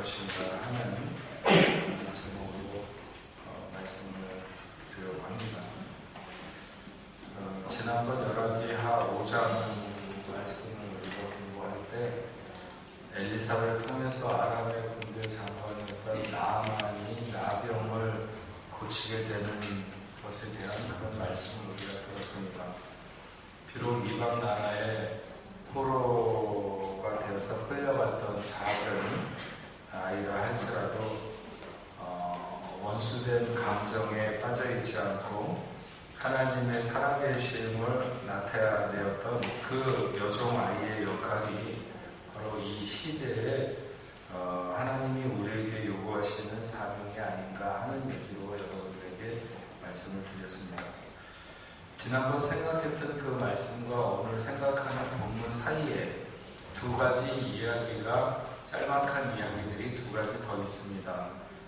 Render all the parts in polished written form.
것인가 하는 제목으로 말씀을 드리려고 합니다. 지난번 열왕기하 5장 말씀을 우리가 공부할 때 엘리사를 통해서 아람의 군대 장관이었던 나아만이 나병을 고치게 되는 것에 대한 그런 말씀을 우리가 들었습니다. 비록 이방 나라에 포로가 되어서 끌려갔던 작은 아이라 할지라도 원수된 감정에 빠져있지 않고 하나님의 살아계심을 나타내었던 그 여종 아이의 역할이 바로 이 시대에 하나님이 우리에게 요구하시는 사명이 아닌가 하는 여지로 여러분들에게 말씀을 드렸습니다. 지난번 생각했던 그 말씀과 오늘 생각하는 본문 사이에 두 가지 이야기가 짤막한 이야기들이 두 가지 더 있습니다.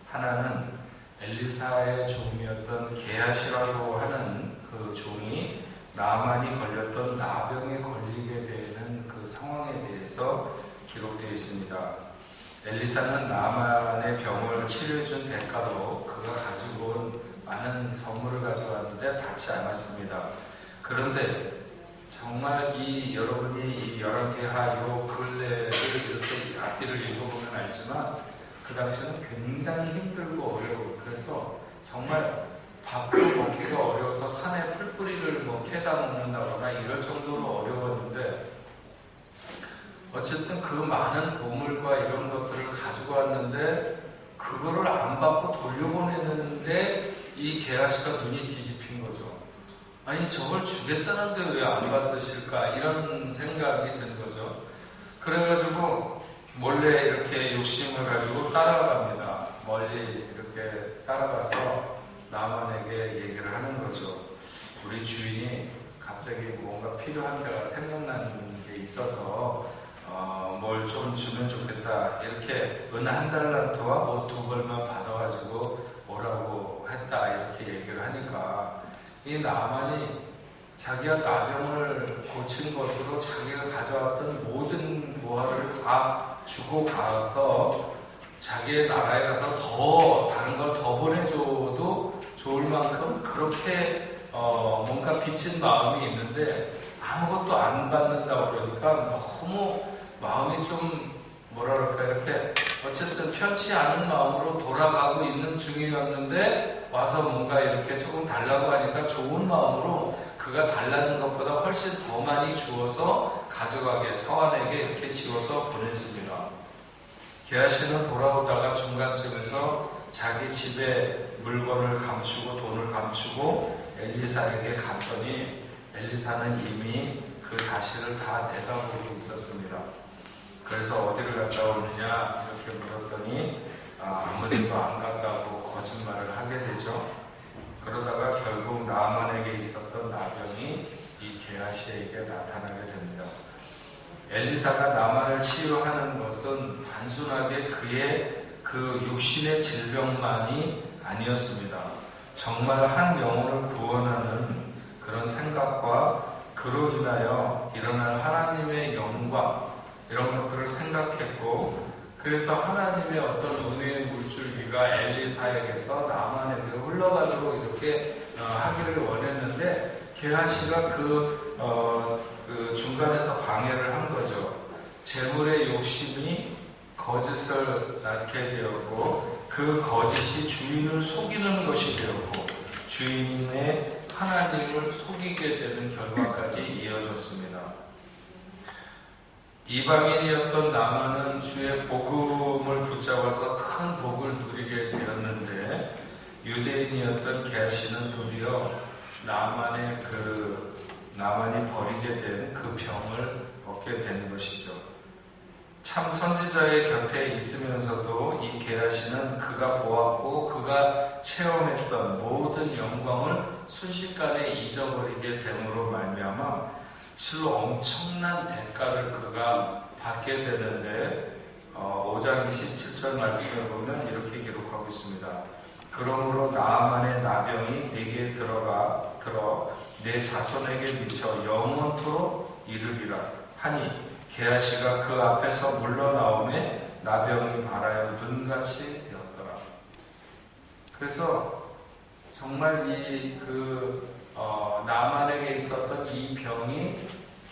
하나는 엘리사의 종이었던 게하시라고 하는 그 종이 나아만이 걸렸던 나병에 걸리게 되는 그 상황에 대해서 기록되어 있습니다. 엘리사는 나아만의 병을 치료해준 대가로 그가 가지고 온 많은 선물을 가져왔는데 받지 않았습니다. 그런데 정말 여러분이 이 열왕기하 요 근래를 이렇게 앞뒤를 읽어보면 알지만 그 당시는 굉장히 힘들고 어려워. 그래서 정말 밥도 먹기가 어려워서 산에 풀뿌리를 캐다 먹는다거나 이럴 정도로 어려웠는데 어쨌든 그 많은 보물과 이런 것들을 가지고 왔는데 그거를 안 받고 돌려보내는데 이 게하시가 눈이 뒤집힌 거죠. 아니 저걸 주겠다는데 왜 안 받으실까 이런 생각이 든 거죠. 그래가지고 몰래 이렇게 욕심을 가지고 따라갑니다. 멀리 이렇게 따라가서 나아만에게 얘기를 하는 거죠. 우리 주인이 갑자기 뭔가 필요한 데가 생각나는 게 있어서 뭘 좀 주면 좋겠다. 이렇게 은 1달란트와 옷 2벌만 받아가지고 오라고 했다. 이렇게 얘기를 하니까 이 나아만이 자기가 나병을 고친 것으로 자기가 가져왔던 모든 무화를 다 주고 가서 자기의 나라에 가서 더 다른 걸 더 보내줘도 좋을 만큼 그렇게 뭔가 빚진 마음이 있는데 아무것도 안 받는다고 그러니까 너무 마음이 좀 뭐랄까 이렇게 어쨌든 편치 않은 마음으로 돌아가고 있는 중이었는데 와서 뭔가 이렇게 조금 달라고 하니까 좋은 마음으로 그가 달라는 것보다 훨씬 더 많이 주어서 가져가게 서한에게 이렇게 지워서 보냈습니다. 게하시는 돌아오다가 중간쯤에서 자기 집에 물건을 감추고 돈을 감추고 엘리사에게 갔더니 엘리사는 이미 그 사실을 다 내다보고 있었습니다. 그래서 어디를 갔다 오느냐 이렇게 물었더니 아무데도 안 갔다고 거짓말을 하게 되죠. 그러다가 결국 나아만에게 있었던 나병이 이 게하시에게 나타나게 됩니다. 엘리사가 나아만을 치유하는 것은 단순하게 그의 그 육신의 질병만이 아니었습니다. 정말 한 영혼을 구원하는 그런 생각과 그로 인하여 일어날 하나님의 영광 이런 것들을 생각했고 그래서 하나님의 어떤 은혜의 물줄기가 엘리사에게서 나아만에게 흘러가도록 이렇게 하기를 원했는데 게하시가 그 중간에서 방해를 한 거죠. 재물의 욕심이 거짓을 낳게 되었고 그 거짓이 주인을 속이는 것이 되었고 주인의 하나님을 속이게 되는 결과까지 이어졌습니다. 이방인이었던 나아만은 주의 복음을 붙잡아서 큰 복을 누리게 되었는데 유대인이었던 게하시는 도리어 나아만이 버리게 된 그 병을 얻게 된 것이죠. 참 선지자의 곁에 있으면서도 이 게하시는 그가 보았고 그가 체험했던 모든 영광을 순식간에 잊어버리게 됨으로 말미암아 실로 엄청난 대가를 그가 받게 되는데 5장 27절 말씀을 보면 이렇게 기록하고 있습니다. 그러므로 나아만의 나병이 네게 들어 내 자손에게 미쳐 영원토록 이르리라 하니 게하시가 그 앞에서 물러나오매 나병이 발하여 눈같이 되었더라. 그래서 정말 나만에게 있었던 이 병이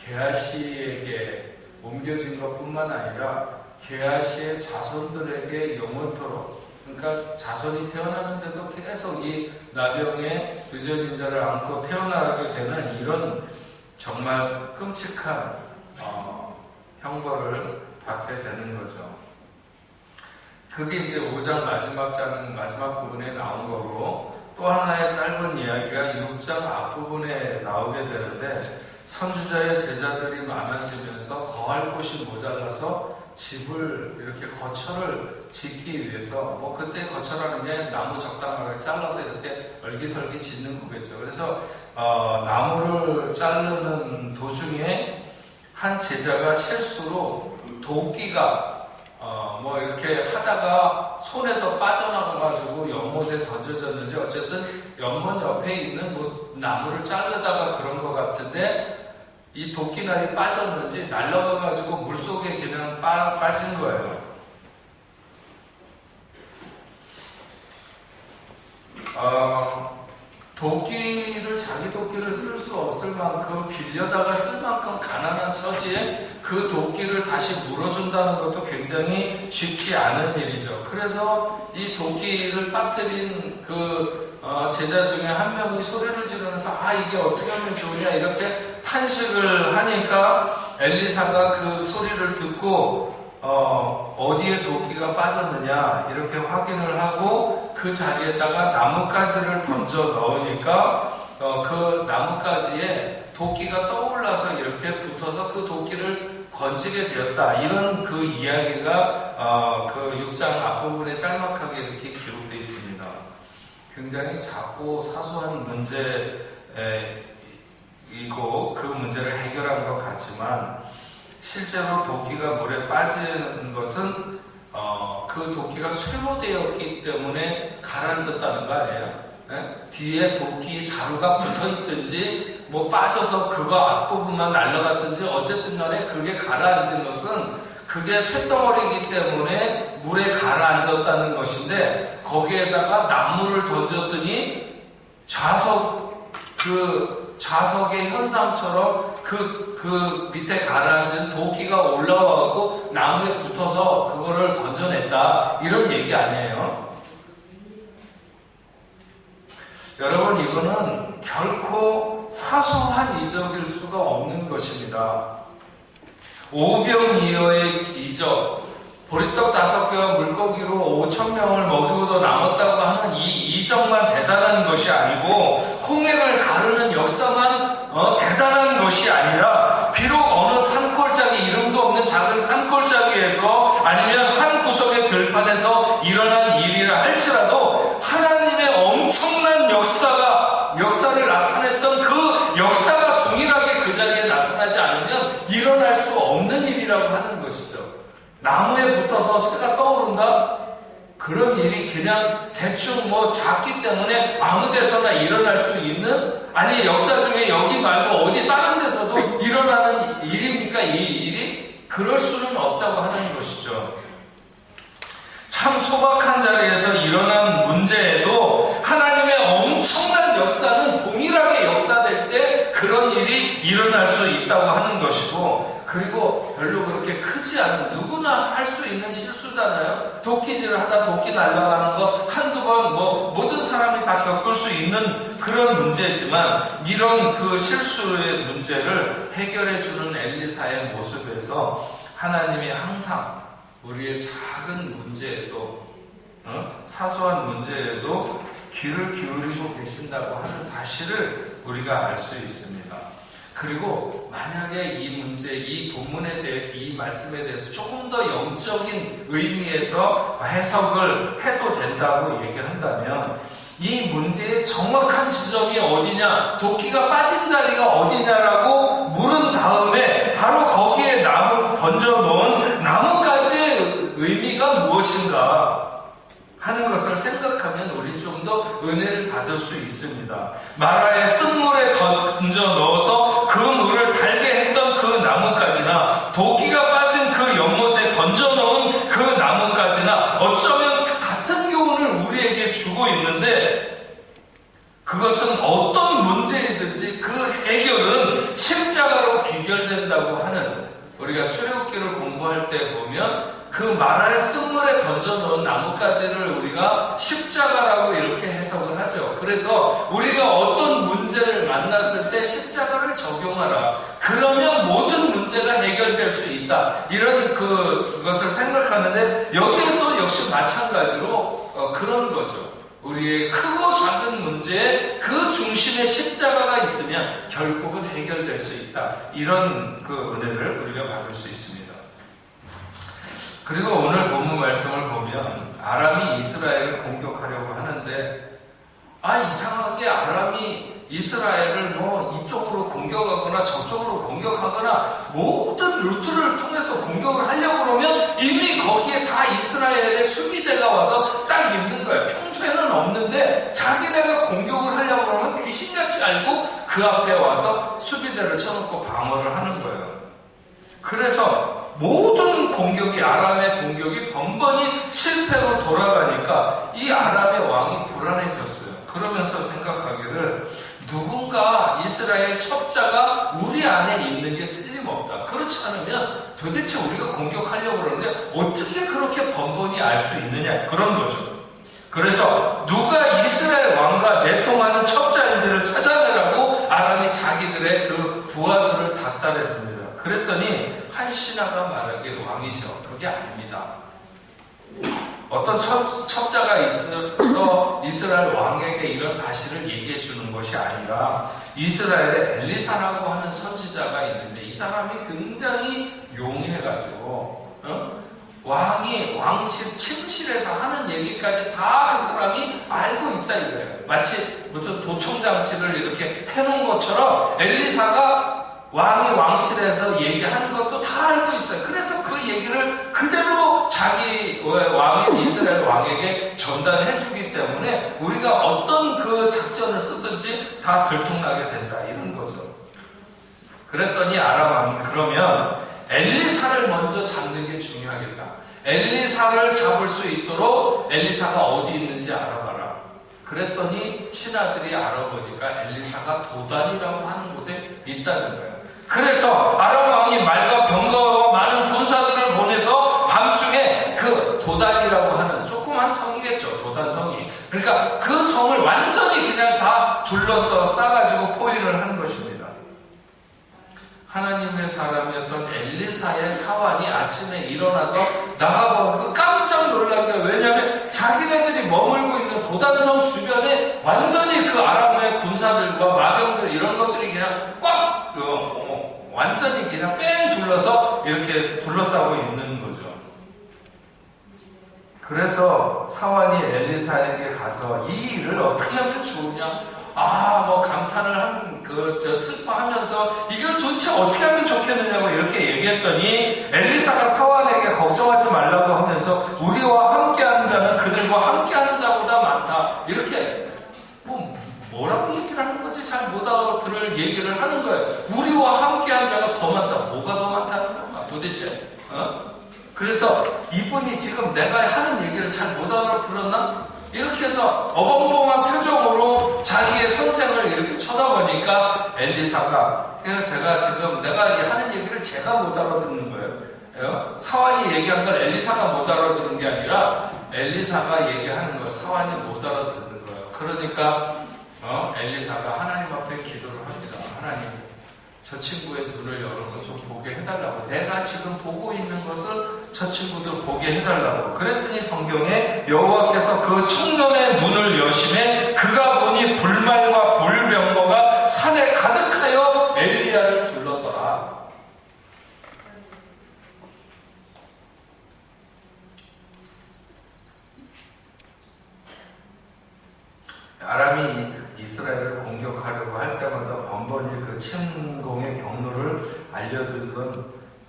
게하시에게 옮겨진 것뿐만 아니라 게하시의 자손들에게 영원토록, 그러니까 자손이 태어나는데도 계속 이 나병의 유전인자를 안고 태어나게 되는 이런 정말 끔찍한 형벌을 받게 되는 거죠. 그게 이제 5장 마지막 부분에 나온 거고, 또 하나의 짧은 이야기가 6장 앞부분에 나오게 되는데, 선지자의 제자들이 많아지면서 거할 곳이 모자라서 집을 이렇게 거처를 짓기 위해서, 그때 거처라는 게 나무 적당하게 잘라서 이렇게 얼기설기 짓는 거겠죠. 그래서 나무를 자르는 도중에 한 제자가 실수로 도끼가 이렇게 하다가 손에서 빠져나가가지고 연못에 던져졌는지, 어쨌든 연못 옆에 있는 나무를 자르다가 그런 것 같은데, 이 도끼날이 빠졌는지 날아가가지고 물속에 그냥 빠진 거예요. 자기 도끼를 쓸 수 없을 만큼, 빌려다가 쓸 만큼 가난한 처지에 그 도끼를 다시 물어준다는 것도 굉장히 쉽지 않은 일이죠. 그래서 이 도끼를 빠뜨린 제자 중에 한 명이 소리를 지르면서 이게 어떻게 하면 좋으냐 이렇게 탄식을 하니까 엘리사가 그 소리를 듣고 어디에 도끼가 빠졌느냐 이렇게 확인을 하고 그 자리에다가 나뭇가지를 던져 넣으니까 그 나뭇가지에 도끼가 떠올라서 이렇게 붙어서 그 도끼를 건지게 되었다. 이런 그 이야기가 그 6장 앞부분에 짤막하게 이렇게 기록되어 있습니다. 굉장히 작고 사소한 문제이고 그 문제를 해결한 것 같지만, 실제로 도끼가 물에 빠지는 것은 그 도끼가 쇠로 되었기 때문에 가라앉았다는 거 아니에요? 뒤에 도끼 자루가 붙어있든지 빠져서 그거 앞부분만 날아갔든지 어쨌든 간에 그게 가라앉은 것은 그게 쇳덩어리이기 때문에 물에 가라앉았다는 것인데, 거기에다가 나무를 던졌더니 자석의 현상처럼 그 밑에 가라앉은 도끼가 올라와갖고 나무에 붙어서 그거를 건져냈다. 이런 얘기 아니에요. 여러분, 이거는 결코 사소한 이적일 수가 없는 것입니다. 오병이어의 이적, 보리떡 5개와 물고기로 5,000명을 먹이고도 남았다고 하는 이 이적만 대단한 것이 아니고, 홍해를 가르는 역사만 대단한 것이 아니라, 비록 어느 산골짜기, 이름도 없는 작은 산골짜기에서 아니면 한 구석의 들판에서 일어난 일이라 할지라도 하나님의 엄청난 역사를 나타냈던 그 역사가 동일하게 그 자리에 나타나지 않으면 일어날 수 없는 일이라고 하는 것이죠. 나무에 붙어서 새가 떠오른다? 그런 일이 그냥 대충 작기 때문에 아무 데서나 일어날 수 있는, 아니 역사 중에 여기 말고 어디 다른 데서도 일어나는 일입니까? 이 일이? 그럴 수는 없다고 하는 것이죠. 참 소박한 자리에서 일어난 문제에도 하나님의 엄청난 역사는 동일하게 역사될 때 그런 일이 일어날 수 있다고 하는 것이고, 그리고 별로 그렇게 크지 않은, 누구나 할 수 있는 실수잖아요. 도끼질을 하다 도끼 날아가는 거 한두 번 모든 사람이 다 겪을 수 있는 그런 문제지만, 이런 그 실수의 문제를 해결해주는 엘리사의 모습에서 하나님이 항상 우리의 작은 문제에도, 사소한 문제에도 귀를 기울이고 계신다고 하는 사실을 우리가 알 수 있습니다. 그리고 만약에 이 문제, 이 본문에 대해, 이 말씀에 대해서 조금 더 영적인 의미에서 해석을 해도 된다고 얘기한다면, 이 문제의 정확한 지점이 어디냐, 도끼가 빠진 자리가 어디냐라고 물은 다음에 바로 거기에 던져놓은 나뭇가지의 의미가 무엇인가 하는 것을 생각하면 우리 좀 더 은혜를 받을 수 있습니다. 마라의 쓴물에 던져 넣어서 그 물을 달게 했던 그 나뭇가지나, 도끼가 빠진 그 연못에 던져 넣은 그 주고 있는데 그것은 어떤 문제이든지 그 해결은 십자가로 귀결된다고 하는, 우리가 출애굽기를 공부할 때 보면 그 마라의 쓴물에 던져놓은 나뭇가지를 우리가 십자가라고 이렇게 해석을 하죠. 그래서 우리가 어떤 문제를 만났을 때 십자가를 적용하라. 그러면 모든 문제가 해결될 수 있다. 이런 그것을 생각하는데 여기에도 역시 마찬가지로 그런 거죠. 우리의 크고 작은 문제에 그 중심에 십자가가 있으면 결국은 해결될 수 있다. 이런 그 은혜를 우리가 받을 수 있습니다. 그리고 오늘 본문 말씀을 보면 아람이 이스라엘을 공격하려고 하는데, 이상하게 아람이 이스라엘을 이쪽으로 공격하거나 저쪽으로 공격하거나 모든 루트를 통해서 공격을 하려고 그러면 이미 거기에 다 이스라엘의 수비대가 와서 딱 있는 거예요. 평소에는 없는데 자기네가 공격을 하려고 그러면 귀신같이 알고 그 앞에 와서 수비대를 쳐놓고 방어를 하는 거예요. 그래서 모든 공격이, 아람의 공격이 번번이 실패로 돌아가니까 이 아람의 왕이 불안해졌어요. 그러면서 생각하기를 누군가 이스라엘 첩자가 우리 안에 있는 게 틀림없다. 그렇지 않으면 도대체 우리가 공격하려고 그러는데 어떻게 그렇게 번번이 알 수 있느냐, 그런 거죠. 그래서 누가 이스라엘 왕과 내통하는 첩자인지를 찾아내라고 아람이 자기들의 그 부하들을 닥달했습니다. 그랬더니 한 신하가 말하기를 왕이시여, 그게 아닙니다. 어떤 첩자가 있어서 이스라엘 왕에게 이런 사실을 얘기해 주는 것이 아니라 이스라엘에 엘리사라고 하는 선지자가 있는데 이 사람이 굉장히 용해가지고 왕이 왕실 침실에서 하는 얘기까지 다 그 사람이 알고 있다 이거예요. 마치 무슨 도청장치를 이렇게 해놓은 것처럼 엘리사가 왕이 왕실에서 얘기하는 것도 다 알고 있어요. 그래서 그 얘기를 그대로 자기 왕인 이스라엘 왕에게 전달해 주기 때문에 우리가 어떤 그 작전을 쓰든지 다 들통나게 된다, 이런 거죠. 그랬더니 아람 왕이 그러면 엘리사를 먼저 잡는 게 중요하겠다. 엘리사를 잡을 수 있도록 엘리사가 어디 있는지 알아봐라. 그랬더니 신하들이 알아보니까 엘리사가 도단이라고 하는 곳에 있다는 거예요. 그래서 아람 왕이 말과 병거와 많은 군사들을 보내서 밤중에 그 도단이라고 하는 조그만 성이겠죠, 도단성이. 그러니까 그 성을 완전히 그냥 다 둘러서 싸가지고 포위를 하는 것입니다. 하나님의 사람이었던 엘리사의 사환이 아침에 일어나서 나가보고 깜짝 놀란 거예요. 왜냐하면 자기네들이 머물고 있는 도단성 주변에 완전히 그 아람의 군사들과 마병들 이런 것들이 그냥 꽉 완전히 그냥 뺑 둘러서 이렇게 둘러싸고 있는 거죠. 그래서 사환이 엘리사에게 가서 이 일을 어떻게 하면 좋으냐, 감탄을 슬퍼하면서 이걸 도대체 어떻게 하면 좋겠느냐고 이렇게 얘기했더니 엘리사가 사환에게 걱정하지 말라고 하면서 우리와 함께하는 자는 그들과 함께하는 자보다 많다, 이렇게 뭐라고 얘기를 하는 건지 잘 못 알아들을 얘기를 하는 거예요. 우리와 함께한 자가 더 많다. 뭐가 더 많다는 건가 도대체? 그래서 이분이 지금 내가 하는 얘기를 잘 못 알아들었나? 이렇게 해서 어벙벙한 표정으로 자기의 선생을 이렇게 쳐다보니까 엘리사가, 제가 지금 내가 하는 얘기를 제가 못 알아듣는 거예요. 사환이 얘기한 걸 엘리사가 못 알아듣는 게 아니라 엘리사가 얘기하는 걸 사환이 못 알아듣는 거예요. 그러니까 엘리사가 하나님 앞에 기도를 합니다. 하나님, 저 친구의 눈을 열어서 좀 보게 해달라고. 내가 지금 보고 있는 것을 저 친구도 보게 해달라고. 그랬더니 성경에 여호와께서 그 청년의 눈을 여심해 그가 보니 불말과 불병거가 산에 가득하여 엘리야를 둘렀더라. 아람이 이스라엘을 공격하려고 할 때마다 번번이 그 침공의 경로를 알려주던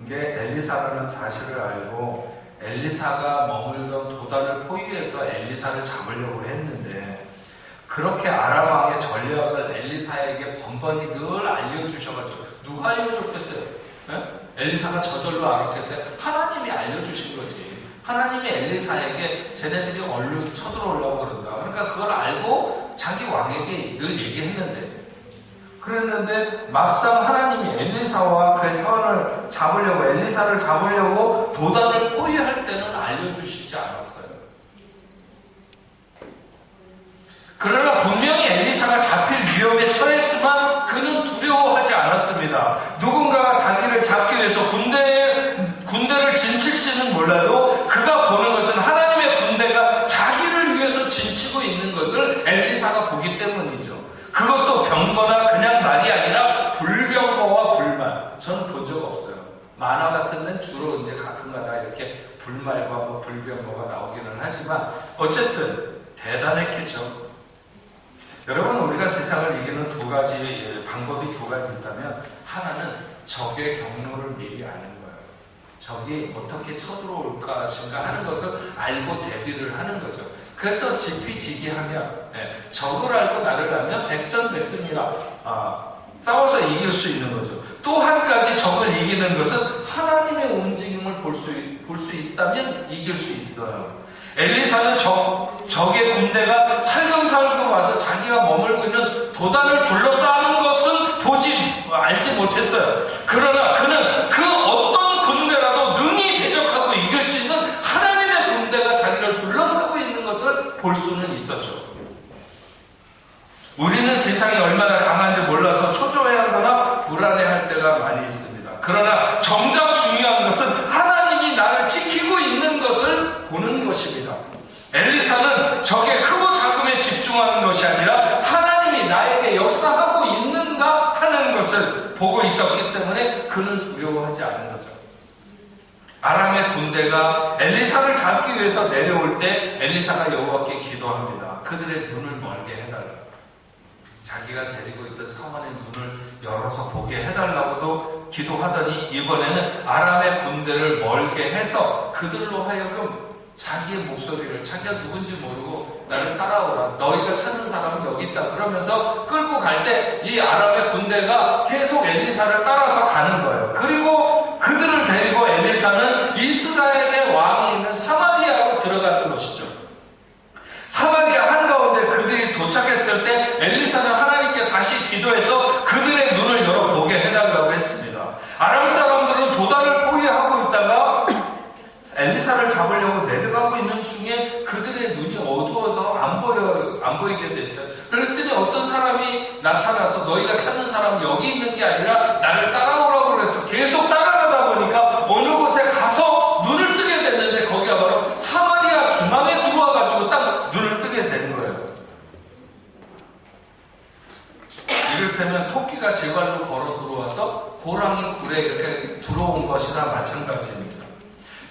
게 엘리사라는 사실을 알고 엘리사가 머물던 도단을 포위해서 엘리사를 잡으려고 했는데, 그렇게 아람 왕의 전략을 엘리사에게 번번이 늘 알려주셔가지고, 누가 알려줬겠어요? 엘리사가 저절로 알았겠어요? 하나님이 알려주신 거지. 하나님이 엘리사에게 쟤네들이 얼른 쳐들어오려고 그런다. 그러니까 그걸 알고 자기 왕에게 늘 얘기했는데, 그랬는데 막상 하나님이 엘리사와 그의 사원을 잡으려고, 엘리사를 잡으려고 도단을 포위할 때는 알려주시지 않았어요. 그러나 분명히 엘리사가 잡힐 위험에 처했지만 그는 두려워하지 않았습니다. 누군가가 자기를 잡기 위해서 군대를 진칠지는 몰라도 그가 보는 것은 하나님의 군대가 자기를 위해서 진치고 있는 것을 엘리사가 보기 때문이죠. 그것도 병거나 그냥 말이 아니라 불병거와 불말. 저는 본 적 없어요. 만화 같은 데는 주로 이제 가끔가다 이렇게 불말과 뭐 불병거가 나오기는 하지만 어쨌든 대단했겠죠. 여러분, 우리가 세상을 이기는 방법이 두 가지 있다면, 하나는 적의 경로를 미리 아는 거예요. 적이 어떻게 쳐들어올 것인가 하는 것을 알고 대비를 하는 거죠. 그래서 지피지기하면, 적을 알고 나를 알면 백전백승이라 싸워서 이길 수 있는 거죠. 또 한 가지 적을 이기는 것은 하나님의 움직임을 볼 수 있다면 이길 수 있어요. 엘리사는 적의 군대가 살금살금 와서 자기가 머물고 있는 도단을 둘러싸는 것은 알지 못했어요. 그러나 그는 그 어떤 군대라도 능히 대적하고 이길 수 있는 하나님의 군대가 자기를 둘러싸고 있는 것을 볼 수는 있었죠. 우리는 세상이 얼마나 강한지 몰라서 초조해하거나 불안해할 때가 많이 있습니다. 그러나 정작 중요한 것은 하나님이 나를 지키고 있는 것을 보는 것입니다. 엘리사는 적의 크고 작음에 집중하는 것이 아니라 하나님이 나에게 역사하고 있는가 하는 것을 보고 있었기 때문에 그는 두려워하지 않은 거죠. 아람의 군대가 엘리사를 잡기 위해서 내려올 때 엘리사가 여호와께 기도합니다. 그들의 눈을 멀게 해달라. 자기가 데리고 있던 사원의 눈을 열어서 보게 해달라고도 기도하더니 이번에는 아람의 군대를 멀게 해서 그들로 하여금 자기의 목소리를, 자기가 누군지 모르고 나를 따라오라, 너희가 찾는 사람은 여기 있다 그러면서 끌고 갈 때 이 아람의 군대가 계속 엘리사를 따라서 가는 거예요. 그리고 그들을 데리고 엘리사는 이스라엘의 왕이 있는 사마리아로 들어가는 것이죠. 사마리아 한가운데 그들이 도착했을 때 엘리사는 하나님께 다시 기도해서 그들의 눈을 열어보게 해달라고 했습니다. 아람 사람들은 도단을 포위하고 있다가 엘리사를 잡으려고 내려가고 있는 중에 그들의 눈이 어두워서 안 보이게 됐어요. 그랬더니 어떤 사람이 나타나서 너희가 찾는 사람은 여기 있는 게 아니라 나를 따라오라고 그래서 계속 따라가다 보니까 어느 곳에 가서 눈을 뜨게 됐는데 거기가 바로 사마리아 중앙에 들어와가지고 딱 눈을 뜨게 된 거예요. 이를테면 토끼가 제 발로 걸어 들어와서 호랑이 굴에 이렇게 들어온 것이나 마찬가지입니다.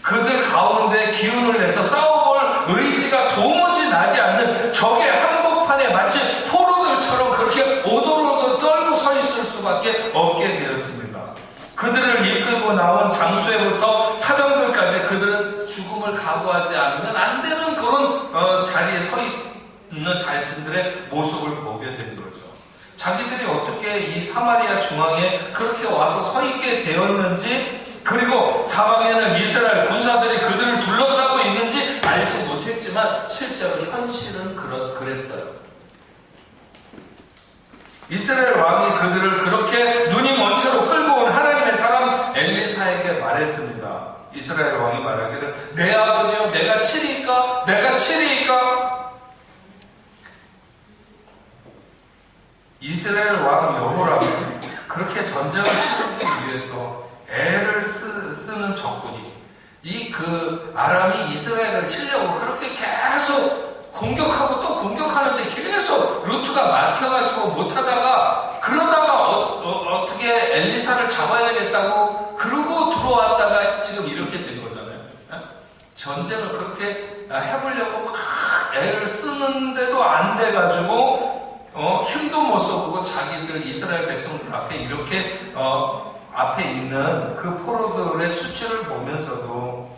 그들 가운데 기운을 내서 싸워볼 의지가 도무지 나지 않는 적의 한복판에 마치 포로들처럼 그렇게 오돌오돌 떨고 서 있을 수밖에 없게 되었습니다. 그들을 이끌고 나온 장수회부터 사병들까지 그들은 죽음을 각오하지 않으면 안 되는 그런 자리에 서 있는 자신들의 모습을 보게 된 거죠. 자기들이 어떻게 이 사마리아 중앙에 그렇게 와서 서 있게 되었는지, 그리고 사방에는 이스라엘 군사들이 그들을 둘러싸고 있는지 알지 못했지만 실제로 현실은 그랬어요. 이스라엘 왕이 그들을 그렇게 눈이 먼 채로 끌고 온 하나님의 사람 엘리사에게 말했습니다. 이스라엘 왕이 말하기를 내 아버지여 내가 치리이까? 내가 치리이까? 이스라엘 왕 여호람은 그렇게 전쟁을 치르기 위해서 애를 쓰는 적군이 아람이 이스라엘을 치려고 그렇게 계속 공격하고 또 공격하는데 계속 루트가 막혀가지고 못하다가 그러다가 어떻게 엘리사를 잡아야 되겠다고 그러고 들어왔다가 지금 이렇게 된 거잖아요. 전쟁을 그렇게 해보려고 막 애를 쓰는데도 안 돼가지고 힘도 못 써보고 자기들 이스라엘 백성들 앞에 이렇게 앞에 있는 그 포로들의 수치를 보면서도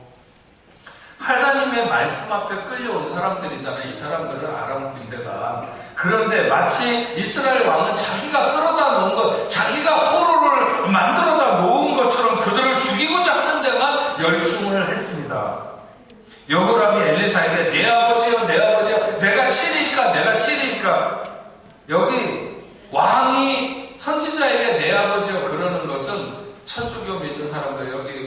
하나님의 말씀 앞에 끌려온 사람들이잖아요. 이 사람들은 아람 군대가. 그런데 마치 이스라엘 왕은 자기가 끌어다 놓은 것, 자기가 포로를 만들어다 놓은 것처럼 그들을 죽이고자 하는 데만 열중을 했습니다. 여호람이 엘리사에게 내 아버지여 내 아버지여 내가 치리까 여기 왕이 선지자에게 내 아버지여 그러는 것은 천주교 믿는 사람들 여기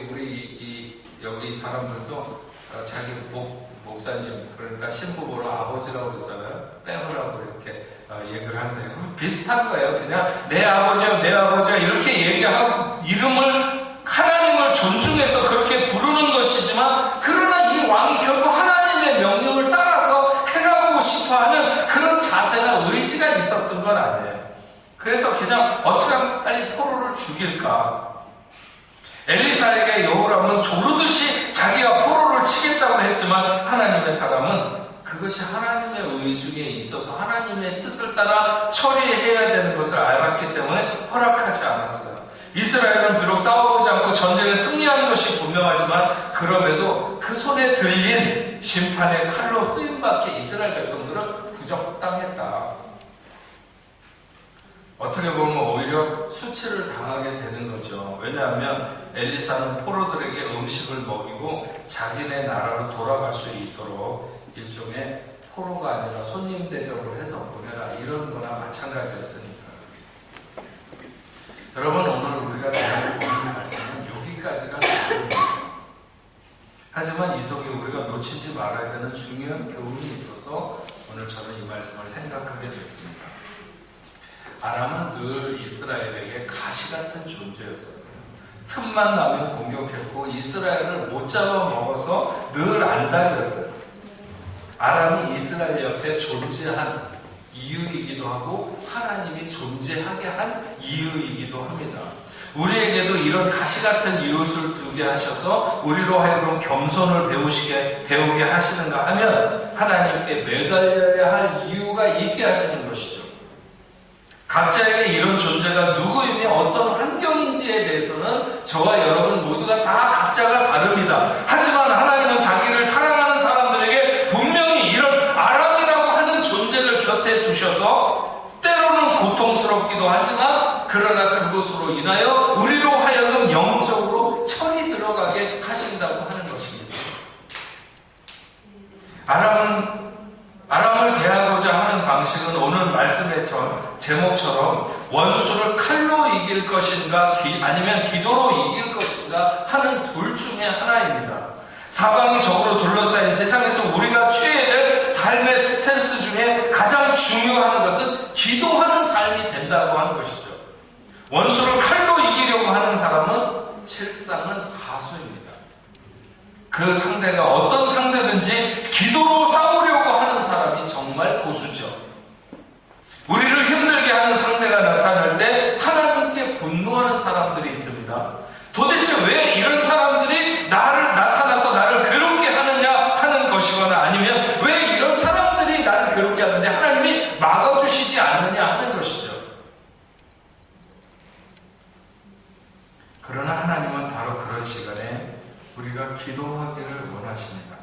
사람들도 자기 목사님 그러니까 신부 보러 아버지라고 그러잖아요. 빼으라고 이렇게 얘기를 하는데 비슷한 거예요. 그냥 내 아버지요 이렇게 얘기하고 하나님을 존중해서 그렇게 부르는 것이지만 그러나 이 왕이 결국 하나님의 명령을 따라서 해가고 싶어하는 그런 자세나 의지가 있었던 건 아니에요. 그래서 그냥 어떻게 하면 빨리 포로를 죽일까. 엘리사에게 여호람은 조르듯이 자기가 포로를 치겠다고 했지만 하나님의 사람은 그것이 하나님의 의중에 있어서 하나님의 뜻을 따라 처리해야 되는 것을 알았기 때문에 허락하지 않았어요. 이스라엘은 비록 싸워보지 않고 전쟁에 승리한 것이 분명하지만 그럼에도 그 손에 들린 심판의 칼로 쓰임받게 이스라엘 백성들은 부적당했다. 어떻게 보면 오히려 수치를 당하게 되는 거죠. 왜냐하면 엘리사는 포로들에게 음식을 먹이고 자기네 나라로 돌아갈 수 있도록 일종의 포로가 아니라 손님 대접을 해서 보내라 이런 거나 마찬가지였으니까. 여러분 오늘 우리가 보는 말씀은 여기까지가 교훈입니다. 하지만 이 속에 우리가 놓치지 말아야 되는 중요한 교훈이 있어서 오늘 저는 이 말씀을 생각하게 됐습니다. 아람은 늘 이스라엘에게 가시 같은 존재였었어요. 틈만 나면 공격했고 이스라엘을 못 잡아먹어서 늘 안달이었어요. 아람이 이스라엘 옆에 존재한 이유이기도 하고 하나님이 존재하게 한 이유이기도 합니다. 우리에게도 이런 가시 같은 이웃을 두게 하셔서 우리로 하여금 겸손을 배우게 하시는가 하면 하나님께 매달려야 할 이유가 있게 하시는 것이죠. 각자에게 이런 존재가 누구이며 어떤 환경인지에 대해서는 저와 여러분 모두가 다 각자가 다릅니다. 하지만 하나님은 자기를 사랑하는 사람들에게 분명히 이런 아람이라고 하는 존재를 곁에 두셔서 때로는 고통스럽기도 하지만 그러나 그것으로 인하여 우리로 하여금 영적으로 철이 들어가게 하신다고 하는 것입니다. 아람을 대하고자 하는 방식은 오늘 말씀의 제목처럼 원수를 칼로 이길 것인가 아니면 기도로 이길 것인가 하는 둘 중에 하나입니다. 사방이 적으로 둘러싸인 세상에서 우리가 취해야 될 삶의 스탠스 중에 가장 중요한 것은 기도하는 삶이 된다고 하는 것이죠. 원수를 칼로 이기려고 하는 사람은 실상은 하수입니다. 그 상대가 어떤 상대든지 기도로 싸우려고 하는 사람이 정말 고수죠. 우리를 힘들게 하는 상대가 나타날 때 하나님께 분노하는 사람들이 있습니다. 도대체 왜 이런 사람들이 나타나서 나를 괴롭게 하느냐 하는 것이거나 아니면 왜 이런 사람들이 나를 괴롭게 하는데 하나님이 막아주시지 않느냐 하는 것이죠. 그러나 하나님은 바로 그런 시간에 우리가 기도하기를 원하십니다.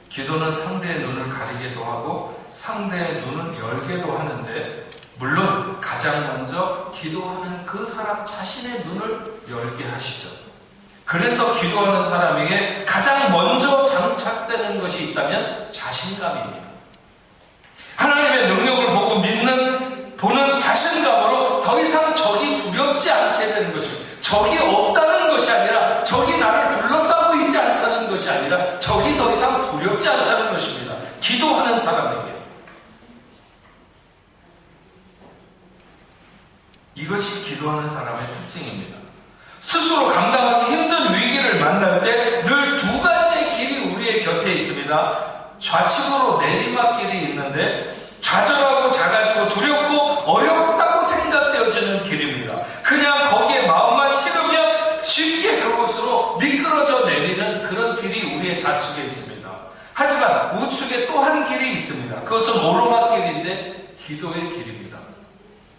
기도는 상대의 눈을 가리기도 하고 상대의 눈을 열게도 하는데 물론 가장 먼저 기도하는 그 사람 자신의 눈을 열게 하시죠. 그래서 기도하는 사람에게 가장 먼저 장착되는 것이 있다면 자신감입니다. 하나님의 능력을 보고 보는 자신감으로 더 이상 적이 두렵지 않게 되는 것입니다. 적이 없다는 것이 아니라 적이 나를 둘러싸고 있지 않다는 것이 아니라 적이 더 이상 두렵지 않다는 것입니다. 기도하는 사람에게. 이것이 기도하는 사람의 특징입니다. 스스로 감당하기 힘든 위기를 만날 때 늘 두 가지의 길이 우리의 곁에 있습니다. 좌측으로 내리막길이 있는데 좌절하고 작아지고 두렵고 어렵다고 생각되어지는 길입니다. 그냥 거기에 마음만 실으면 쉽게 그곳으로 미끄러져 내리는 그런 길이 우리의 좌측에 있습니다. 하지만 우측에 또 한 길이 있습니다. 그것은 오르막길인데 기도의 길입니다.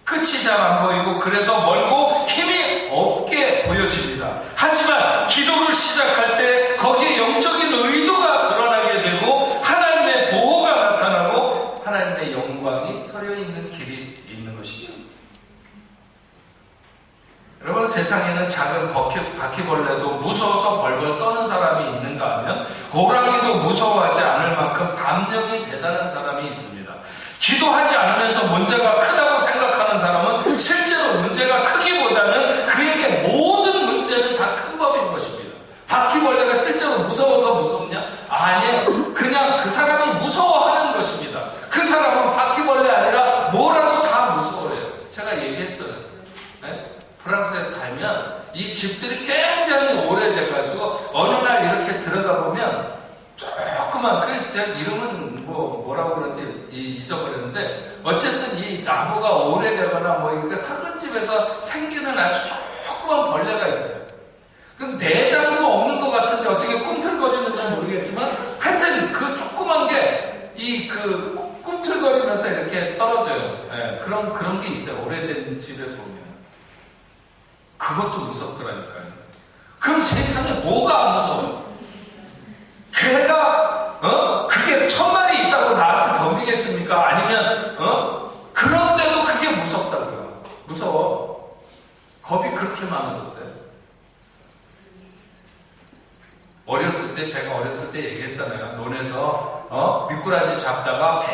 끝이 잘 안 보이고 그래서 멀고 힘이 없게 보여집니다. 하지만 기도를 시작할 때 거기에 영적인 의도가 드러나게 되고 하나님의 보호가 나타나고 하나님의 영광이 서려 있는 길이 있는 것이죠. 여러분 세상에는 작은 바퀴벌레도 무서워서 벌벌 떠는 사람이 있는가 하면 뭐냐면 호랑이도 무서워하지 않을 만큼 담력이 대단한 사람이 있습니다. 기도하지 않으면서 문제가 크다고 생각하는 사람은 실제로 문제가 크기보다는 그에게 모든 문제는 다 큰 법인 것입니다. 바퀴벌레가 실제로 무서워서 무섭냐? 아니에요. 그냥 그 사람이 무서워하는 것입니다. 그 사람은 바퀴벌레 아니라 뭐라도 다 무서워해요. 제가 얘기했잖아요. 네? 프랑스에 살면 이 집들이 굉장히 오래돼가지고 어느 날 이렇게 들어가 보면 조그만 그 이름은 뭐라고 그런지 잊어버렸는데 어쨌든 이 나무가 오래되거나 뭐 이렇게 상근집에서 생기는 아주 조그만 벌레가 있어요. 그 내장도 없는 것 같은데 어떻게 꿈틀거리는지 모르겠지만 하여튼 그 조그만 게 이 그 꿈틀거리면서 이렇게 떨어져요. 네, 그런 게 있어요. 오래된 집에 보면. 그것도 무섭더라니까요. 그럼 세상에 뭐가 안 무서워요? 걔가 그게 1000마리 있다고 나한테 덤비겠습니까? 아니면 그런데도 그게 무섭다고요. 무서워. 겁이 그렇게 많아졌어요. 제가 어렸을 때 얘기했잖아요. 논에서 미꾸라지 잡다가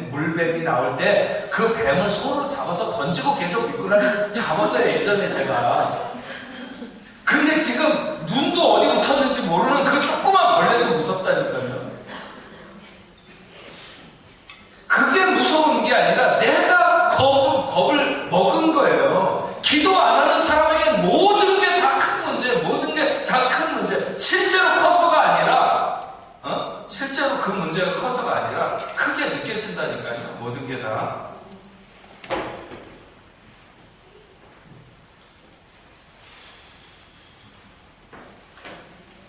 물뱀이 나올 때 그 뱀을 손으로 잡아서 던지고 계속 미꾸라지 잡았어요. 예전에 제가. 근데 지금 눈도 어디 붙었는지 모르는 그 조그만 벌레도 무섭다니까요. 그게 무서운 게 아니라 내가 겁을 먹은 거예요. 기도 안 하는 사람에게 모든 게 다 큰 문제, 모든 게 다 큰 문제. 실제로 커서가 아니라, 실제로 그 문제가 커서가 아니라 크게 느껴진다니까요. 모든 게 다.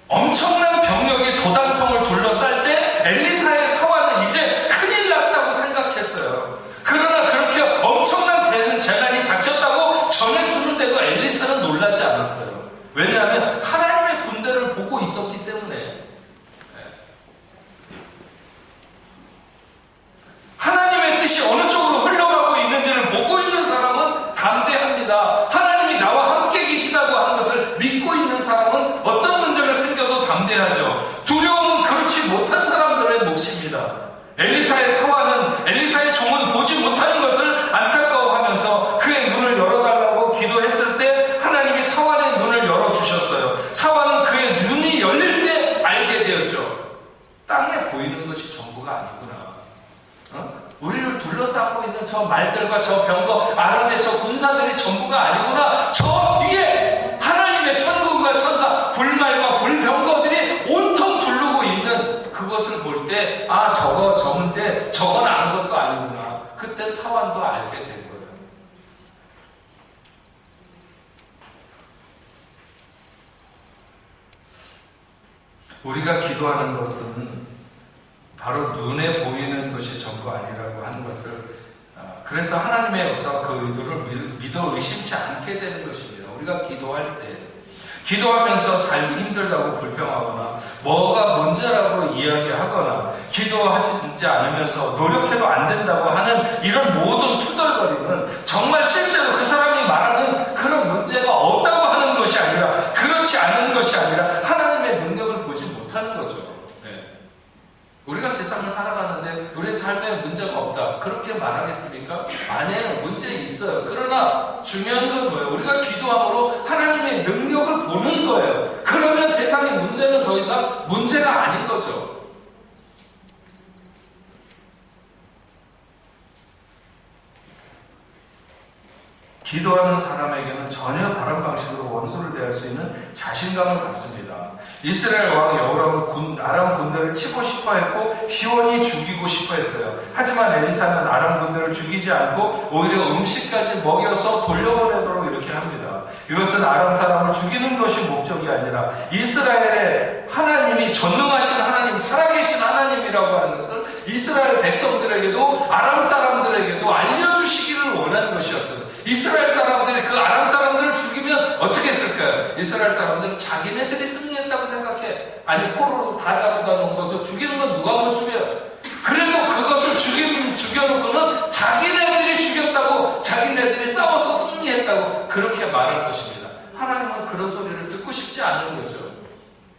엄청난 병력이 도단성을 둘러쌀 때 엘리사의 사환은 이제 큰일 났다고 생각했어요. 그러나 그렇게 엄청난 재난이 닥쳤다고 전해주는데도 엘리사는 놀라지 않았어요. 왜냐하면 하나님의 군대를 보고 있었기 때문에. 하나님의 뜻이 어느 쪽으로 흘러가고 있는지를 보고 있는 사람은 담대합니다. 하나님이 나와 함께 계시다고 하는 것을 믿고 있는 사람은 어떤 문제가 생겨도 담대하죠. 두려움은 그렇지 못한 사람들의 몫입니다. 엘리사의 사환은 엘리사의 종은 보지 못하는 것을 안타까워하면서 그의 눈을 열어달라고 기도했을 때 하나님이 사환의 눈을 열어주셨어요. 사환은 그의 눈이 열릴 때 알게 되었죠. 땅에 보이는 것이 전부가 아니구나. 우리를 둘러싸고 있는 저 말들과 저 병거, 아람의 저 군사들이 전부가 아니구나. 저 뒤에 하나님의 천군과 천사, 불말과 불병거들이 온통 두르고 있는 그것을 볼 때, 저 문제, 저건 아무것도 아니구나. 그때 사환도 알게 된 거예요. 우리가 기도하는 것은 바로 눈에 보이는 것이 전부 아니라고 하는 것을, 그래서 하나님의 역사 그 의도를 믿어 의심치 않게 되는 것입니다. 우리가 기도할 때, 기도하면서 삶이 힘들다고 불평하거나 뭐가 문제라고 이야기하거나 기도하지 않으면서 노력해도 안 된다고 하는 이런 모든 투덜거림은 정말 실제로 그 사람이 말하는 그런 문제가 없다고 하는 것이 아니라, 그렇지 않은 것이 아니라 하나님의 능력을 보지 못하는 거죠. 우리가 세상을 살아가는데 우리의 삶에 문제가 없다, 그렇게 말하겠습니까? 아니에요. 문제 있어요. 그러나 중요한 건 뭐예요? 우리가 기도함으로 하나님의 능력을 보는 거예요. 그러면 세상의 문제는 더 이상 문제가 아닌 거죠. 기도하는 사람에게는 전혀 다른 방식으로 원수를 대할 수 있는 자신감을 갖습니다. 이스라엘 왕 여호람은 아람 군대를 치고 싶어 했고 시원히 죽이고 싶어 했어요. 하지만 엘리사는 아람 군대를 죽이지 않고 오히려 음식까지 먹여서 돌려보내도록 이렇게 합니다. 이것은 아람 사람을 죽이는 것이 목적이 아니라 이스라엘의 하나님이 전능하신 하나님, 살아계신 하나님이라고 하는 것을 이스라엘 백성들에게도 아람 사람들에게도 알려주시기를 원하는 것이었어요. 이스라엘 사람들이 그 아람 사람들을 죽이면 어떻게 했을까요? 이스라엘 사람들은 자기네들이 승리했다고 생각해. 아니, 포로로 다 잡아다 놓은 것을 죽이는 건 누가 못 죽여요? 그래도 그것을 죽여놓고는 자기네들이 죽였다고, 자기네들이 싸워서 승리했다고 그렇게 말할 것입니다. 하나님은 그런 소리를 듣고 싶지 않은 거죠.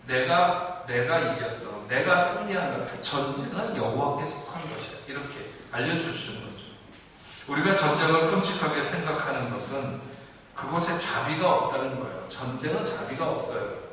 내가 내가 이겼어. 내가 승리한 거야. 전쟁은 여호와께 속한 것이야. 이렇게 알려주시는 거죠. 우리가 전쟁을 끔찍하게 생각하는 것은 그곳에 자비가 없다는 거예요. 전쟁은 자비가 없어요.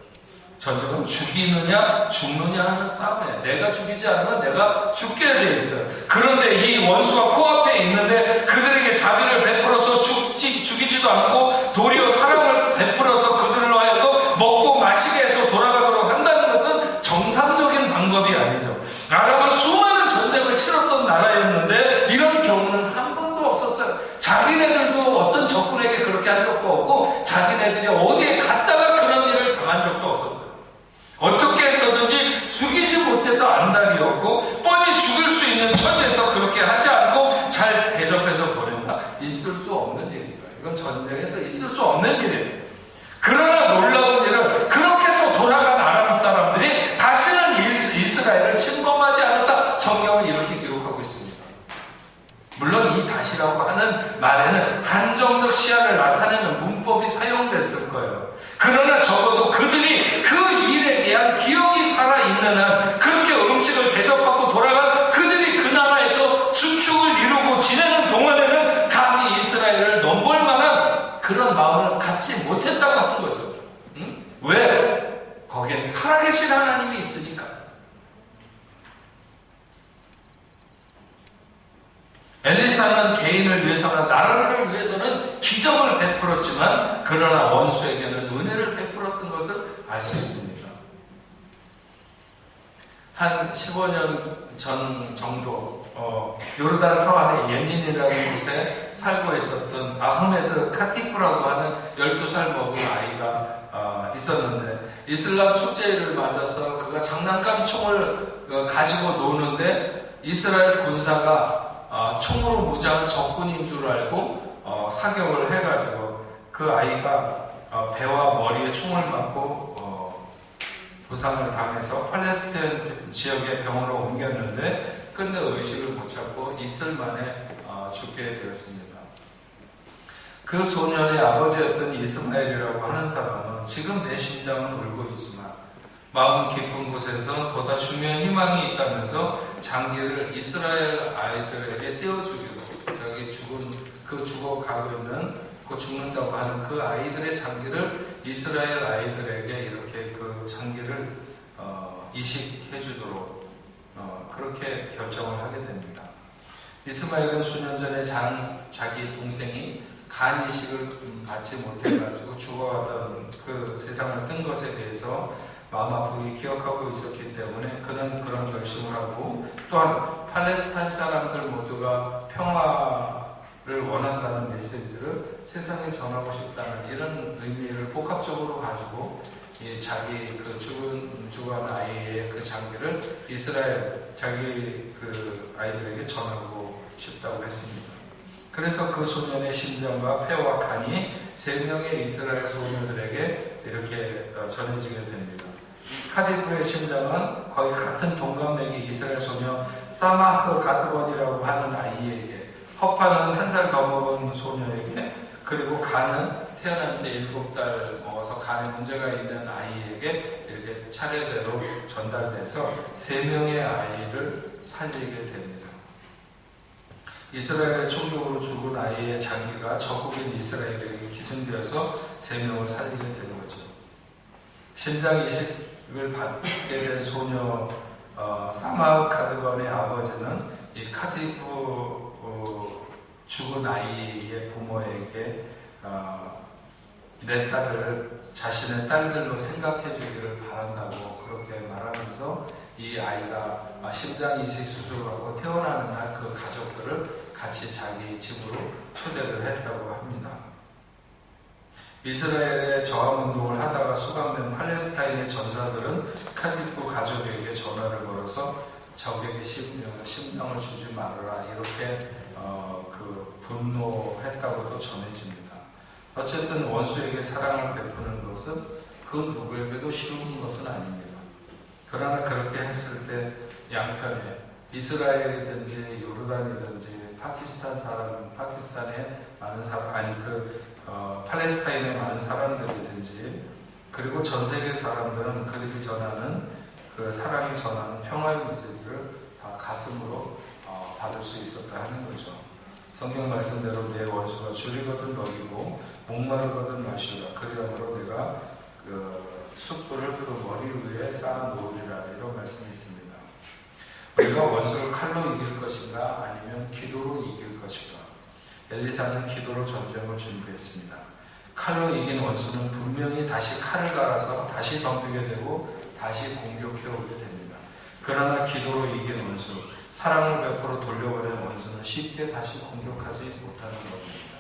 전쟁은 죽이느냐 죽느냐 하는 싸움이에요. 내가 죽이지 않으면 내가 죽게 돼 있어요. 그런데 이 원수가 코앞에 있는데 그들에게 자비를 베풀어서 죽이지도 않고 도리어 사랑을 베풀어서 그들로 하여금 먹고 마시게 해서 돌아가도록 한다는 것은 정상적인 방법이 아니죠. 아람은 수많은 전쟁을 치렀던 나라였는데 이런 경우는 한 번도 없었어요. 자기네들도 어떤 적군에게 그렇게 한 적도 없고 자기네들이 어디에 갔다가 그런 일을 당한 적도 없었어요. 어떻게 해서든지 죽이지 못해서 안달이었고 뻔히 죽을 수 있는 처지에서 그렇게 하지 않고 잘 대접해서 보낸다? 있을 수 없는 일이죠. 이건 전쟁에서 있을 수 없는 일이에요. 그러나 놀라운 일은 그렇게 해서 돌아간 아람 사람들이 다시는 이스라엘을 침범하지 않았다. 성경은 이렇게 기록하고 있습니다. 물론 이 다시라고 하는 말에는 한정적 시야를 나타내는 문법이 사용됐을 거예요. 그러나 적어도 그들이 그 일에 대한 기억이 살아있는 한 그렇게 음식을 대접받고 돌아간 그들이 그 나라에서 주축을 이루고 지내는 동안에는 감히 이스라엘을 넘볼 만한 그런 마음을 갖지 못했다고 하는 거죠. 응? 왜? 거기에 살아계신 하나님이 있으니까. 엘리사는 개인을 위해서나 나라를 위해서는 기적을 베풀었지만 그러나 원수에게는 은혜를 베풀었던 것을 알 수 있습니다. 한 15년 전 정도 요르단 서안의 예민이라는 곳에 살고 있었던 아흐메드 카티프라고 하는 12살 먹은 아이가 있었는데 이슬람 축제를 맞아서 그가 장난감 총을 가지고 노는데 이스라엘 군사가 총으로 무장한 적군인 줄 알고 사격을 해가지고 그 아이가 배와 머리에 총을 맞고 부상을 당해서 팔레스타인 지역의 병원으로 옮겼는데 끝내 의식을 못 찾고 이틀 만에 죽게 되었습니다. 그 소년의 아버지였던 이스마엘이라고 하는 사람은 지금 내 심장은 울고 있지만 마음 깊은 곳에서 보다 중요한 희망이 있다면서 장기를 이스라엘 아이들에게 떼어주기로 저기 죽어가고 있는 그 죽는다고 하는 그 아이들의 장기를 이스라엘 아이들에게 이렇게 그 장기를 이식해 주도록 그렇게 결정을 하게 됩니다. 이스마엘은 수년 전에 자기 동생이 간 이식을 받지 못해가지고 죽어가던 그 세상을 뜬 것에 대해서 마음 아프게 기억하고 있었기 때문에 그는 그런 결심을 하고 또한 팔레스타인 사람들 모두가 평화를 원한다는 메시지를 세상에 전하고 싶다는 이런 의미를 복합적으로 가지고 자기 그 죽은 아이의 그 장기를 이스라엘 자기 그 아이들에게 전하고 싶다고 했습니다. 그래서 그 소년의 심장과 폐와 간이 3명의 이스라엘 소녀들에게 이렇게 전해지게 됩니다. 카디프의 심장은 거의 같은 동갑내기 이스라엘 소녀 사마흐 가드본이라고 하는 아이에게, 허파는 1살 더 먹은 소녀에게, 그리고 간은 태어난 지 7달 먹어서 간에 문제가 있는 아이에게 이렇게 차례대로 전달돼서 3명의 아이를 살리게 됩니다. 이스라엘의 총독으로 죽은 아이의 장기가 적국인 이스라엘에게 기증되어서 3명을 살리게 되는 거죠. 심장 이식을 받게 된 소녀 사마흐 가드건의 아버지는 이 카디프 죽은 아이의 부모에게 내 딸을 자신의 딸들로 생각해 주기를 바란다고 그렇게 말하면서 이 아이가 심장 이식 수술을 하고 태어나는 날 그 가족들을 같이 자기 집으로 초대를 했다고 합니다. 이스라엘의 저항운동을 하다가 수감된 팔레스타인의 전사들은 카디프 가족에게 전화를 걸어서 적에게 심장을 주지 말아라 이렇게 분노했다고도 전해집니다. 어쨌든 원수에게 사랑을 베푸는 것은 그 누구에게도 쉬운 것은 아닙니다. 그러나 그렇게 했을 때 양편에 이스라엘이든지 요르단이든지 파키스탄의 많은 사람, 팔레스타인의 많은 사람들이든지 그리고 전 세계 사람들은 그들이 전하는 그 사랑이 전하는 평화의 메시지를 다 가슴으로 받을 수 있었다 하는 거죠. 성경 말씀대로 내 원수가 줄이거든 먹이고 목마르거든 마시라. 그리함으로 내가 그 숯불을 그 머리 위에 쌓아 놓으리라. 이런 말씀이 있습니다. 우리가 원수를 칼로 이길 것인가 아니면 기도로 이길 것인가. 엘리사는 기도로 전쟁을 준비했습니다. 칼로 이긴 원수는 분명히 다시 칼을 갈아서 다시 덤비게 되고 다시 공격해 오게 됩니다. 그러나 기도로 이긴 원수, 사랑을 베풀어 돌려보낸 원수는 쉽게 다시 공격하지 못하는 겁니다.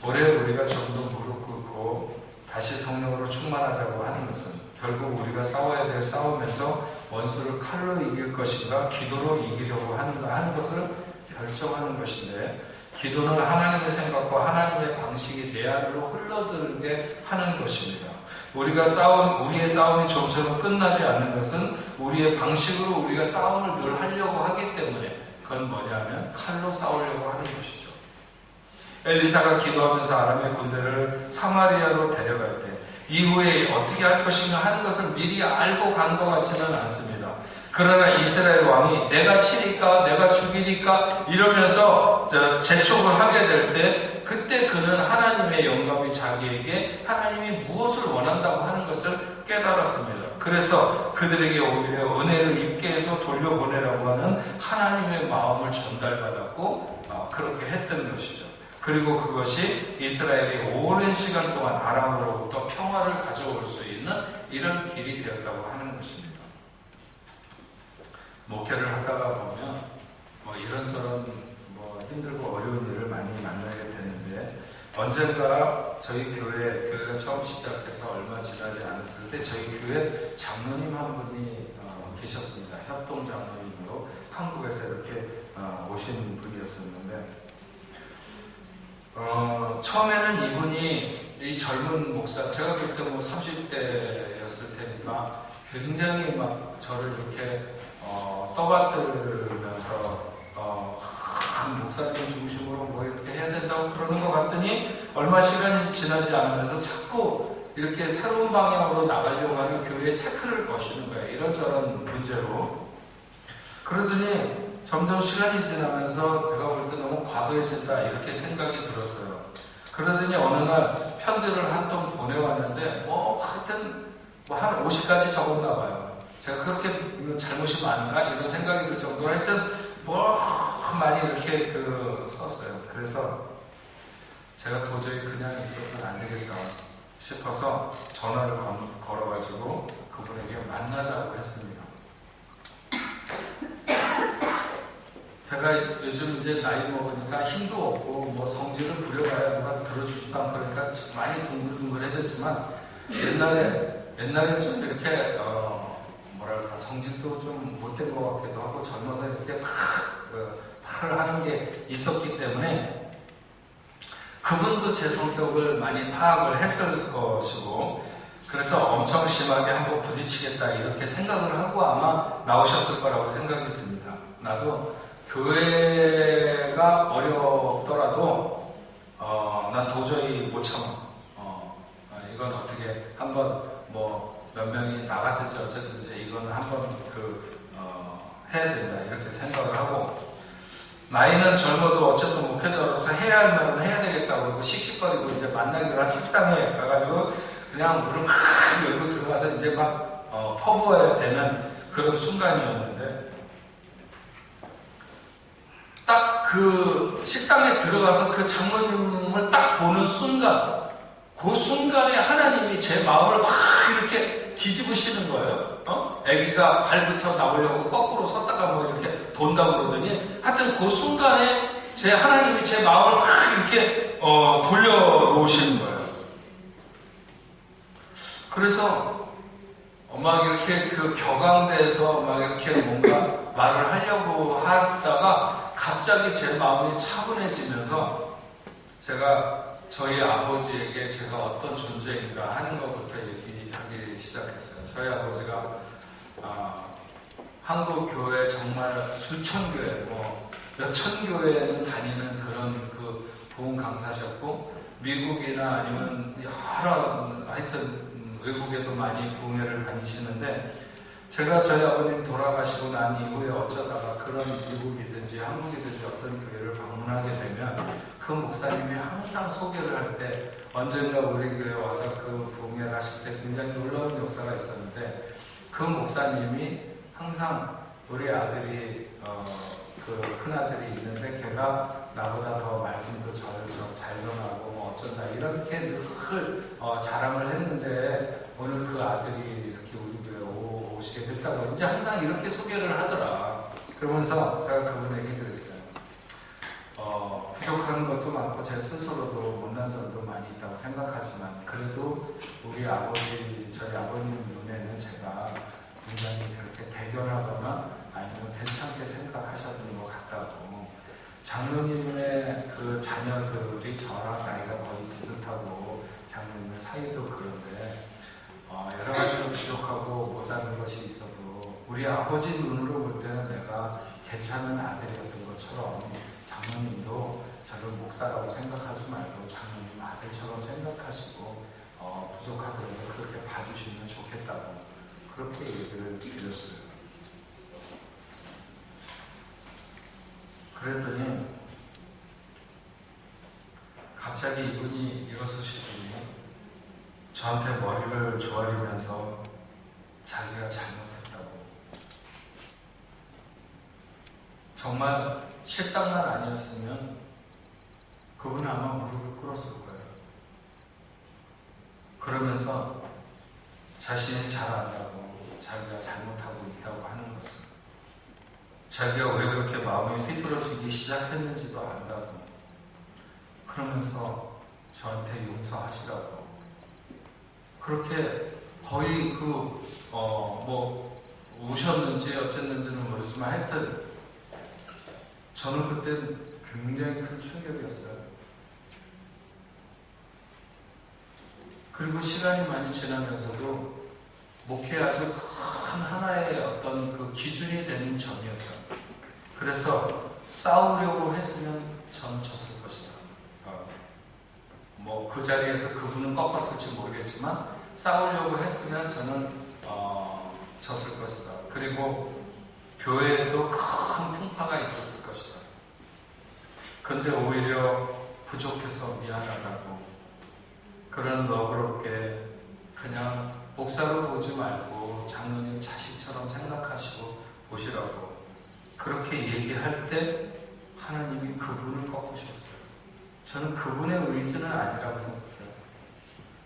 올해 우리가 좀 더 무릎 꿇고 다시 성령으로 충만하자고 하는 것은 결국 우리가 싸워야 될 싸움에서 원수를 칼로 이길 것인가 기도로 이기려고 하는가 하는 것을 결정하는 것인데, 기도는 하나님의 생각과 하나님의 방식이 내 안으로 흘러들게 하는 것입니다. 우리의 싸움이 좀처럼 끝나지 않는 것은 우리의 방식으로 우리가 싸움을 늘 하려고 하기 때문에, 그건 뭐냐면 칼로 싸우려고 하는 것이죠. 엘리사가 기도하면서 아람의 군대를 사마리아로 데려갈 때 이후에 어떻게 할 것인가 하는 것을 미리 알고 간 것 같지는 않습니다. 그러나 이스라엘 왕이 내가 치니까 내가 죽이니까 이러면서 재촉을 하게 될 때, 그때 그는 하나님의 영감이 자기에게 하나님이 무엇을 원한다고 하는 것을 깨달았습니다. 그래서 그들에게 오히려 은혜를 입게 해서 돌려보내라고 하는 하나님의 마음을 전달받았고 그렇게 했던 것이죠. 그리고 그것이 이스라엘이 오랜 시간 동안 아람으로부터 평화를 가져올 수 있는 이런 길이 되었다고 하는 것입니다. 목회를 하다가 보면 이런저런 힘들고 어려운 일을 많이 만나게 되는데, 언젠가 저희 교회가 처음 시작해서 얼마 지나지 않았을 때 저희 교회 장로님 한 분이 계셨습니다. 협동 장로님으로 한국에서 이렇게 오신 분이었었는데, 처음에는 이분이 이 젊은 목사, 제가 그때 30대였을 테니까 굉장히 막 저를 이렇게 떠받들면서 목사님 중심으로 뭐 이렇게 해야 된다고 그러는 것 같더니, 얼마 시간이 지나지 않으면서 자꾸 이렇게 새로운 방향으로 나가려고 하는 교회에 태클을 거시는 거예요. 이런저런 문제로. 그러더니 점점 시간이 지나면서 제가 볼 때 너무 과도해진다 이렇게 생각이 들었어요. 그러더니 어느 날 편지를 한 통 보내왔는데 하여튼 한 50가지 적었나 봐요. 제가 그렇게 잘못이 많은가 이런 생각이 들 정도로 하여튼 많이 이렇게 썼어요. 그래서 제가 도저히 그냥 있어서는 안 되겠다 싶어서 전화를 걸어가지고 그분에게 만나자고 했습니다. 제가 요즘 이제 나이 먹으니까 힘도 없고 성질을 부려봐야 누가 들어주지도 않고 그러니까 많이 둥글둥글해졌지만, 옛날에 좀 이렇게 성질도 좀 못된 것 같기도 하고 젊어서 이렇게 팔을 하는 게 있었기 때문에 그분도 제 성격을 많이 파악을 했을 것이고, 그래서 엄청 심하게 한번 부딪히겠다 이렇게 생각을 하고 아마 나오셨을 거라고 생각이 듭니다. 나도 교회가 어렵더라도 난 도저히 못 참아. 이건 어떻게 한번 몇 명이 나가든지 어쨌든지 이거는 한번 해야 된다 이렇게 생각을 하고, 나이는 젊어도 어쨌든 목회자로서 해야 할 말은 해야 되겠다고 그러고 씩씩거리고 이제 만나기로 한 식당에 가가지고 그냥 문을 막 열고 들어가서 이제 막 퍼부어야 되는 그런 순간이었는데, 딱 그 식당에 들어가서 그 장로님을 딱 보는 순간, 그 순간에 하나님이 제 마음을 확 이렇게 뒤집으시는 거예요. 아기가 발부터 나오려고 거꾸로 섰다가 이렇게 돈다고 그러더니, 하여튼 그 순간에 하나님이 제 마음을 확 이렇게 돌려놓으시는 거예요. 그래서 막 이렇게 격앙돼서 막 이렇게 뭔가 말을 하려고 하다가 갑자기 제 마음이 차분해지면서 제가 저희 아버지에게 제가 어떤 존재인가 하는 것부터 얘기하기 시작했어요. 저희 아버지가 한국 교회 정말 수천 교회, 몇천 교회는 다니는 그런 부흥 강사셨고, 미국이나 아니면 여러 하여튼 외국에도 많이 부흥회를 다니시는데, 제가 저희 아버님 돌아가시고 난 이후에 어쩌다가 그런 미국이든지 한국이든지 어떤 교회를 방문하게 되면 그 목사님이 항상 소개를 할 때 언젠가 우리 교회 와서 그 봉회를 하실 때 굉장히 놀라운 역사가 있었는데 그 목사님이 항상 우리 아들이 그 큰아들이 있는데 걔가 나보다 더 말씀도 잘 전하고 뭐 어쩐다 이렇게 늘 자랑을 했는데 오늘 그 아들이 이렇게 우리 교회 오시게 됐다고 이제 항상 이렇게 소개를 하더라. 그러면서 제가 그분에게 그랬어요. 부족한 것도 많고 제 스스로도 못난 점도 많이 있다고 생각하지만 그래도 우리 아버지, 저희 아버님 눈에는 제가 굉장히 그렇게 대견하거나 아니면 괜찮게 생각하셨던 것 같다고. 장로님의 그 자녀들이 저랑 나이가 거의 비슷하고 장로님의 사이도 그런데 여러 가지로 부족하고 모자른 것이 있어도 우리 아버지 눈으로 볼 때는 내가 괜찮은 아들이었던 것처럼 장로님도 저를 목사라고 생각하지 말고 장로님 아들처럼 생각하시고 부족하더라도 그렇게 봐주시면 좋겠다고 그렇게 얘기를 드렸어요. 그랬더니 갑자기 이분이 일어서시더니 저한테 머리를 조아리면서 자기가 잘못했다고. 정말 식당만 아니었으면 그분은 아마 무릎을 꿇었을 거예요. 그러면서 자신이 잘 안다고 자기가 잘못하고 있다고 하는 것을 자기가 왜 그렇게 마음이 삐뚤어지기 시작했는지도 안다고 그러면서 저한테 용서하시라고 그렇게 거의 뭐 우셨는지 어쨌는지는 모르지만 하여튼 저는 그때 굉장히 큰 충격이었어요. 그리고 시간이 많이 지나면서도 목회 아주 큰 하나의 어떤 그 기준이 되는 점이었죠. 그래서 싸우려고 했으면 전 졌을 것이다. 뭐 그 자리에서 그분은 꺾었을지 모르겠지만 싸우려고 했으면 저는 졌을 것이다. 그리고 교회에도 큰 풍파가 있었을 것이다. 근데 오히려 부족해서 미안하다고 그런 너그럽게 그냥 목사로 보지 말고 장로님 자식처럼 생각하시고 보시라고 그렇게 얘기할 때 하나님이 그분을 꺾으셨어요. 저는 그분의 의지는 아니라고 생각해요.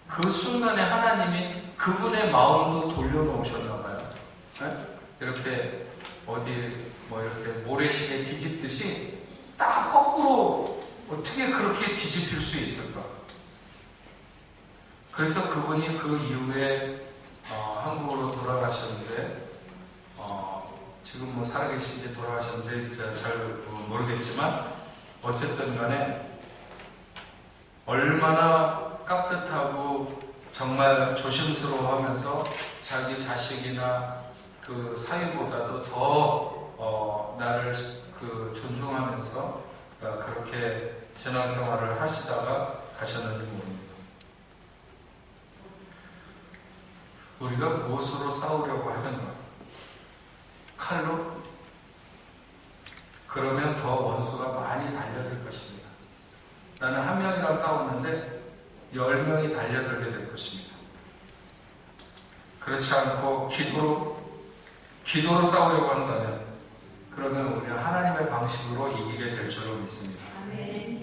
그 순간에 하나님이 그분의 마음도 돌려놓으셨나 봐요. 네? 이렇게 어디 뭐 이렇게 모래시계 뒤집듯이 딱 거꾸로 어떻게 그렇게 뒤집힐 수 있을까? 그래서 그분이 그 이후에 한국으로 돌아가셨는데 지금 뭐 살아계신지 돌아가셨는지 잘 모르겠지만 어쨌든 간에 얼마나 깍듯하고 정말 조심스러워하면서 자기 자식이나 그 사위보다도 더 나를 존중하면서 그렇게 신앙생활을 하시다가 가셨는지 모릅니다. 우리가 무엇으로 싸우려고 하는가? 칼로? 그러면 더 원수가 많이 달려들 것입니다. 나는 한 명이랑 싸웠는데 10명이 달려들게 될 것입니다. 그렇지 않고 기도로 싸우려고 한다면 그러면 우리는 하나님의 방식으로 이기게 될 줄로 믿습니다.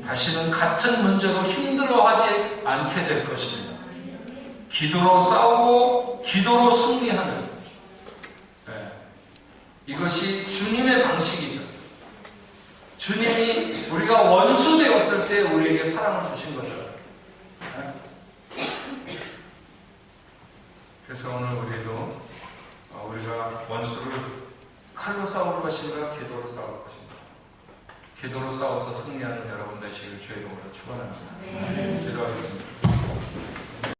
다시는 같은 문제로 힘들어하지 않게 될 것입니다. 기도로 싸우고 기도로 승리하는 이것이 주님의 방식이죠. 주님이 우리가 원수 되었을 때 우리에게 사랑을 주신 거죠. 그래서 오늘 우리가 원수를 칼로 싸울 것인가 기도로 싸울 것인가. 기도로 싸워서 승리하는 여러분 되시길 주의 이름으로 축원합니다. 기도하겠습니다.